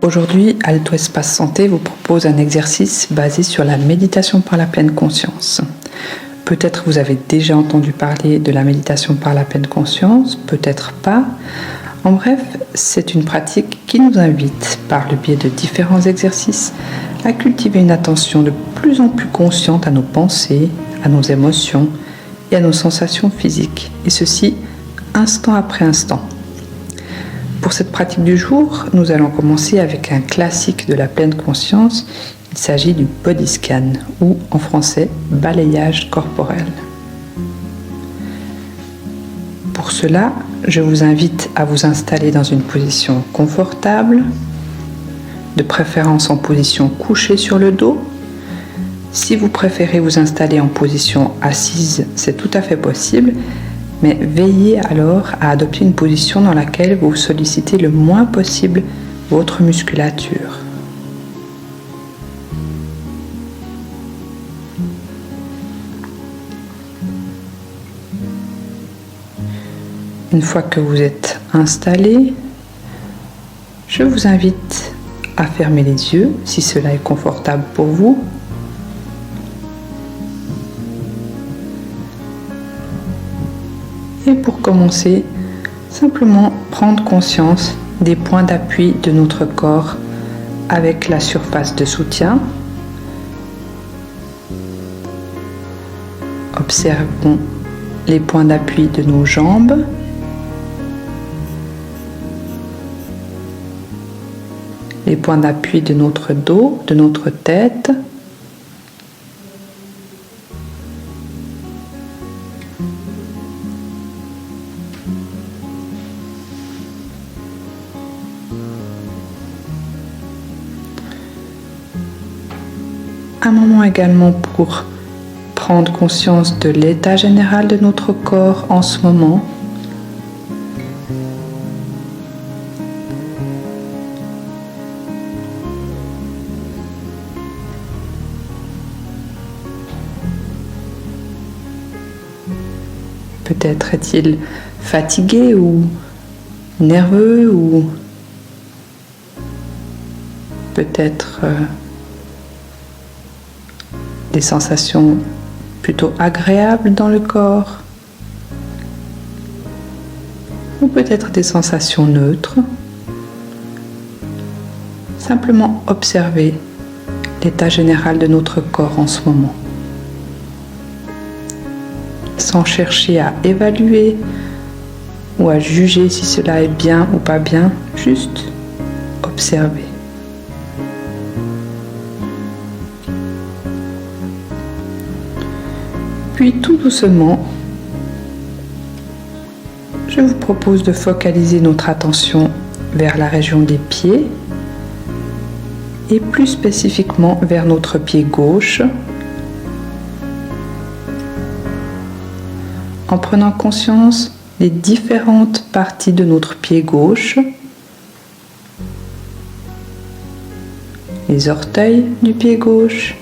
Aujourd'hui, Alto Espace Santé vous propose un exercice basé sur la méditation par la pleine conscience. Peut-être vous avez déjà entendu parler de la méditation par la pleine conscience, peut-être pas. En bref, c'est une pratique qui nous invite, par le biais de différents exercices, à cultiver une attention de plus en plus consciente à nos pensées, à nos émotions et à nos sensations physiques, et ceci instant après instant. Pour cette pratique du jour, nous allons commencer avec un classique de la pleine conscience. Il s'agit du body scan, ou en français, balayage corporel. Pour cela, je vous invite à vous installer dans une position confortable, de préférence en position couchée sur le dos. Si vous préférez vous installer en position assise, c'est tout à fait possible, mais veillez alors à adopter une position dans laquelle vous sollicitez le moins possible votre musculature. Une fois que vous êtes installé, je vous invite à fermer les yeux si cela est confortable pour vous. Et pour commencer, simplement prendre conscience des points d'appui de notre corps avec la surface de soutien. Observons les points d'appui de nos jambes. Les points d'appui de notre dos, de notre tête. Un moment également pour prendre conscience de l'état général de notre corps en ce moment. Peut-être est-il fatigué ou nerveux ou peut-être des sensations plutôt agréables dans le corps ou peut-être des sensations neutres. Simplement observer l'état général de notre corps en ce moment. Sans chercher à évaluer ou à juger si cela est bien ou pas bien, juste observer. Puis tout doucement, je vous propose de focaliser notre attention vers la région des pieds et plus spécifiquement vers notre pied gauche, en prenant conscience des différentes parties de notre pied gauche, les orteils du pied gauche,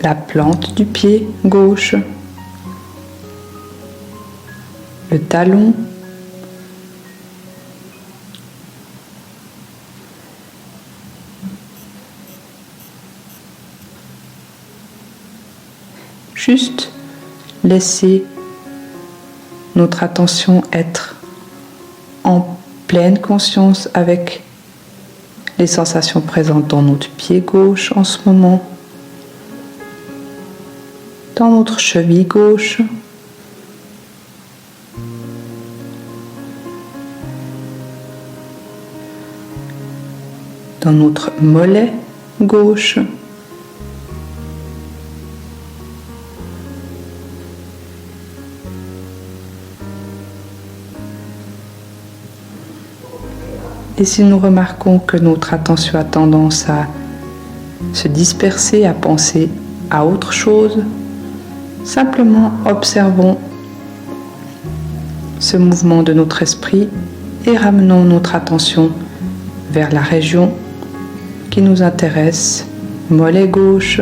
la plante du pied gauche, le talon, juste laisser notre attention être en pleine conscience avec les sensations présentes dans notre pied gauche en ce moment, dans notre cheville gauche, dans notre mollet gauche, et si nous remarquons que notre attention a tendance à se disperser, à penser à autre chose, simplement observons ce mouvement de notre esprit et ramenons notre attention vers la région qui nous intéresse, mollet gauche,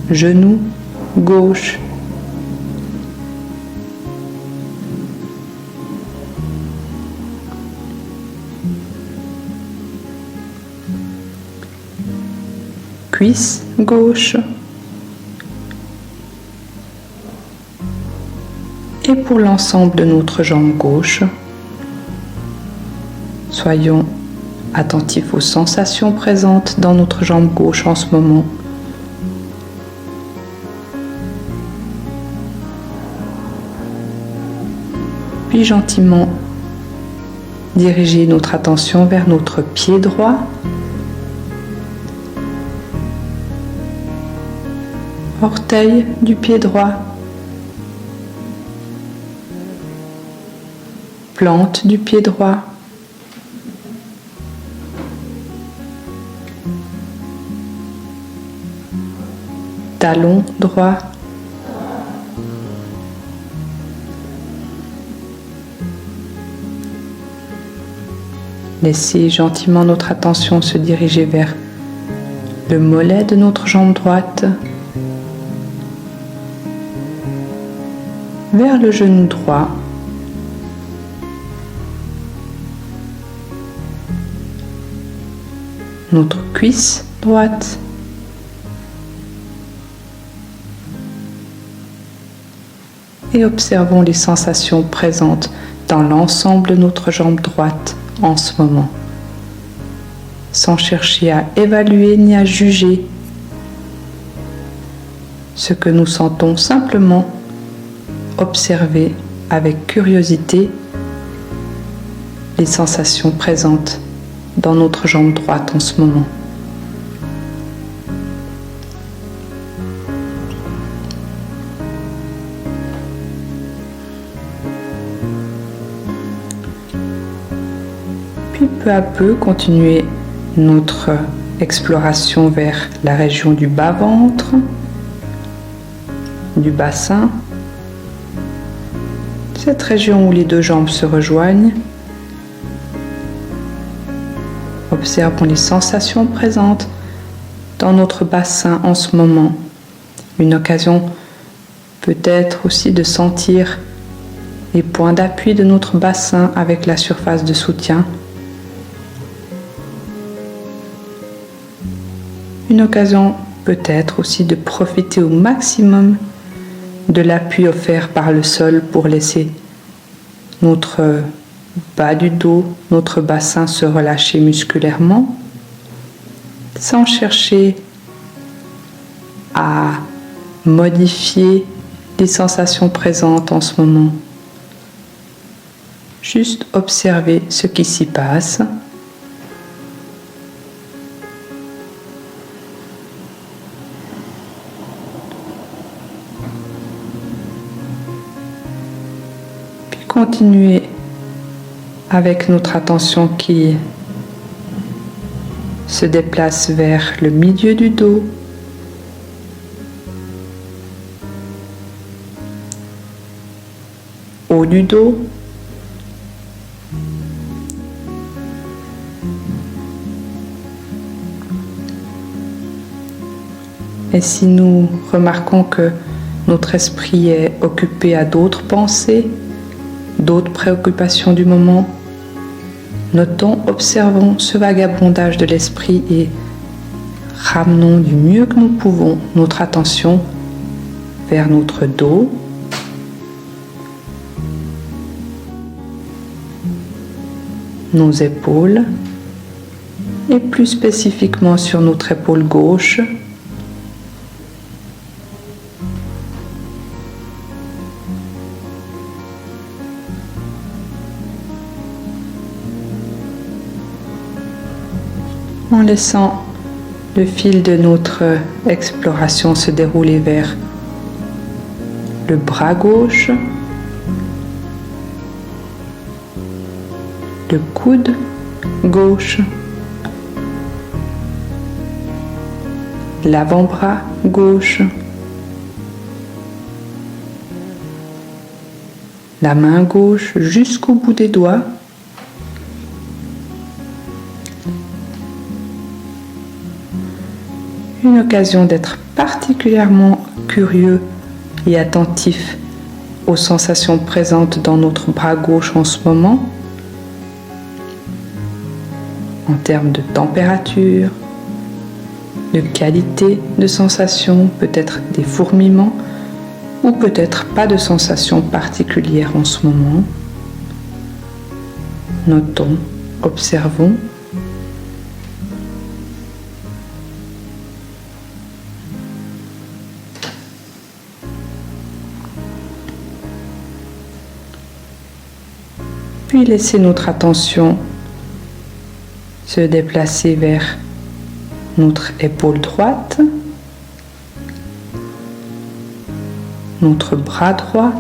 genou gauche, cuisse gauche. Et pour l'ensemble de notre jambe gauche, soyons attentifs aux sensations présentes dans notre jambe gauche en ce moment. Puis gentiment diriger notre attention vers notre pied droit. Orteil du pied droit. Plante du pied droit. Talon droit. Laissez gentiment notre attention se diriger vers le mollet de notre jambe droite, vers le genou droit, notre cuisse droite, et observons les sensations présentes dans l'ensemble de notre jambe droite en ce moment, sans chercher à évaluer ni à juger ce que nous sentons, simplement observer avec curiosité les sensations présentes dans notre jambe droite en ce moment. Puis peu à peu, continuer notre exploration vers la région du bas-ventre, du bassin, cette région où les deux jambes se rejoignent. Observons les sensations présentes dans notre bassin en ce moment. Une occasion peut-être aussi de sentir les points d'appui de notre bassin avec la surface de soutien. Une occasion peut-être aussi de profiter au maximum de l'appui offert par le sol pour laisser notre bas du dos, notre bassin se relâcher musculairement, sans chercher à modifier les sensations présentes en ce moment. Juste observer ce qui s'y passe. Puis continuer avec notre attention qui se déplace vers le milieu du dos, haut du dos, et si nous remarquons que notre esprit est occupé à d'autres pensées, d'autres préoccupations du moment, notons, observons ce vagabondage de l'esprit et ramenons du mieux que nous pouvons notre attention vers notre dos, nos épaules et plus spécifiquement sur notre épaule gauche. En laissant le fil de notre exploration se dérouler vers le bras gauche, le coude gauche, l'avant-bras gauche, la main gauche jusqu'au bout des doigts, une occasion d'être particulièrement curieux et attentif aux sensations présentes dans notre bras gauche en ce moment, en termes de température, de qualité de sensation, peut-être des fourmillements ou peut-être pas de sensation particulière en ce moment. Notons, observons. Puis laissez notre attention se déplacer vers notre épaule droite, notre bras droit,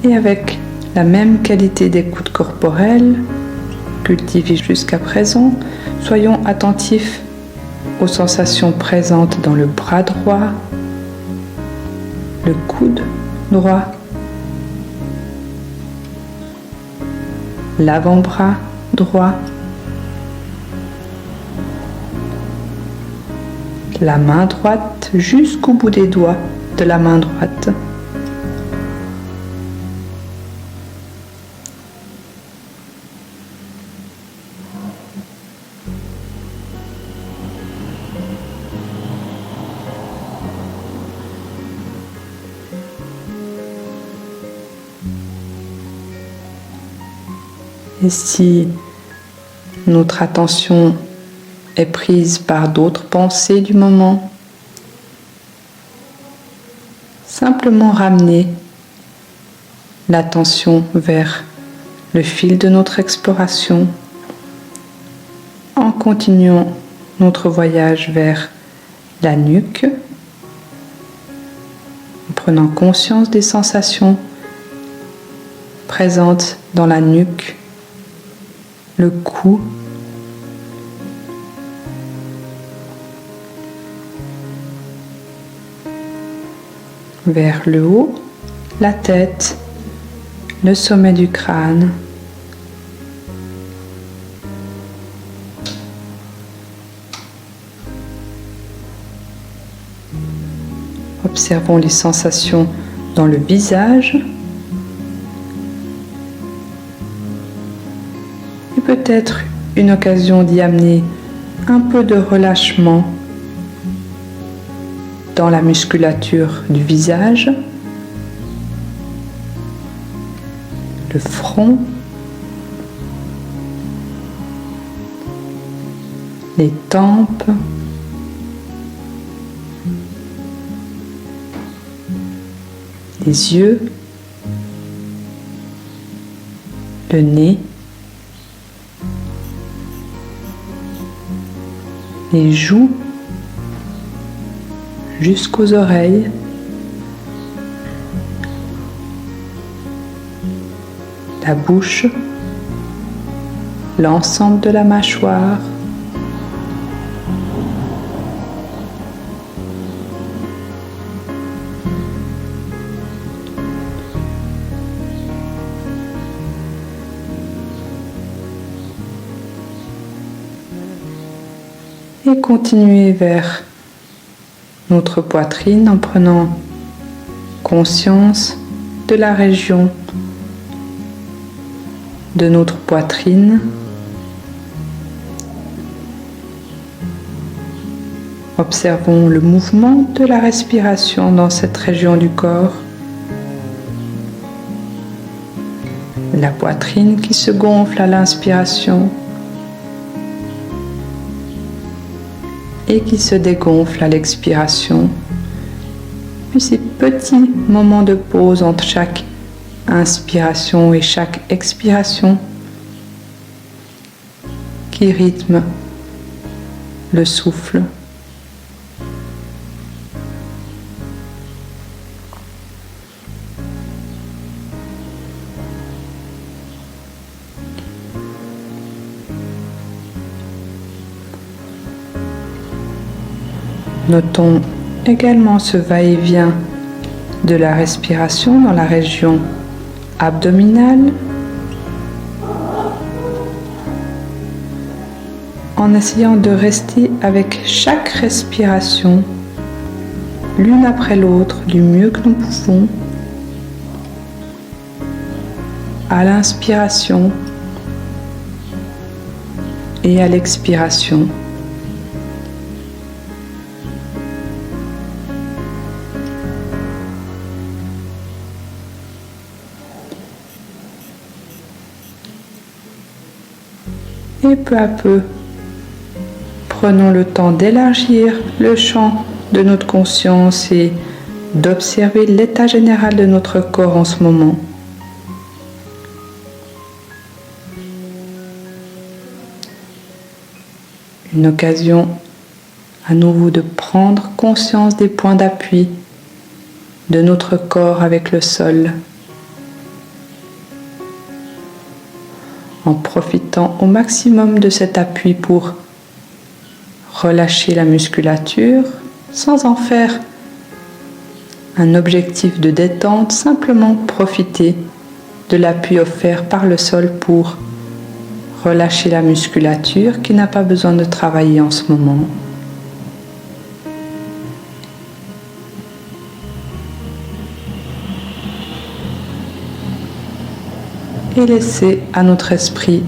et avec la même qualité d'écoute corporelle cultivée jusqu'à présent, soyons attentifs aux sensations présentes dans le bras droit, le coude droit, l'avant-bras droit, la main droite jusqu'au bout des doigts de la main droite. Et si notre attention est prise par d'autres pensées du moment, simplement ramener l'attention vers le fil de notre exploration en continuant notre voyage vers la nuque, en prenant conscience des sensations présentes dans la nuque, le cou, vers le haut, la tête, le sommet du crâne. Observons les sensations dans le visage. Et peut-être une occasion d'y amener un peu de relâchement dans la musculature du visage, le front, les tempes, les yeux, le nez, les joues jusqu'aux oreilles, la bouche, l'ensemble de la mâchoire, et continuer vers notre poitrine en prenant conscience de la région de notre poitrine. Observons le mouvement de la respiration dans cette région du corps. La poitrine qui se gonfle à l'inspiration et qui se dégonfle à l'expiration. Puis ces petits moments de pause entre chaque inspiration et chaque expiration qui rythment le souffle. Notons également ce va-et-vient de la respiration dans la région abdominale, en essayant de rester avec chaque respiration, l'une après l'autre, du mieux que nous pouvons. À l'inspiration, Et à l'expiration, et peu à peu, prenons le temps d'élargir le champ de notre conscience et d'observer l'état général de notre corps en ce moment. Une occasion à nouveau de prendre conscience des points d'appui de notre corps avec le sol, en profitant au maximum de cet appui pour relâcher la musculature sans en faire un objectif de détente, simplement profiter de l'appui offert par le sol pour relâcher la musculature qui n'a pas besoin de travailler en ce moment. Et laisser à notre esprit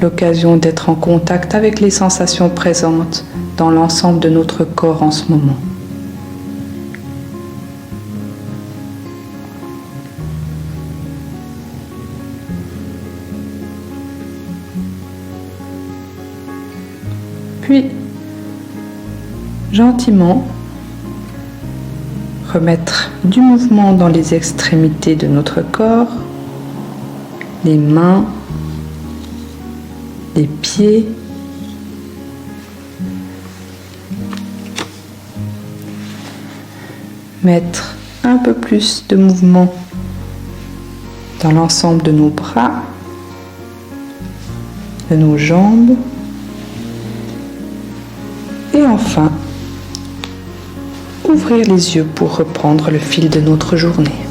l'occasion d'être en contact avec les sensations présentes dans l'ensemble de notre corps en ce moment. Puis, gentiment, remettre du mouvement dans les extrémités de notre corps, les mains, les pieds, mettre un peu plus de mouvement dans l'ensemble de nos bras, de nos jambes, et enfin, ouvrir les yeux pour reprendre le fil de notre journée.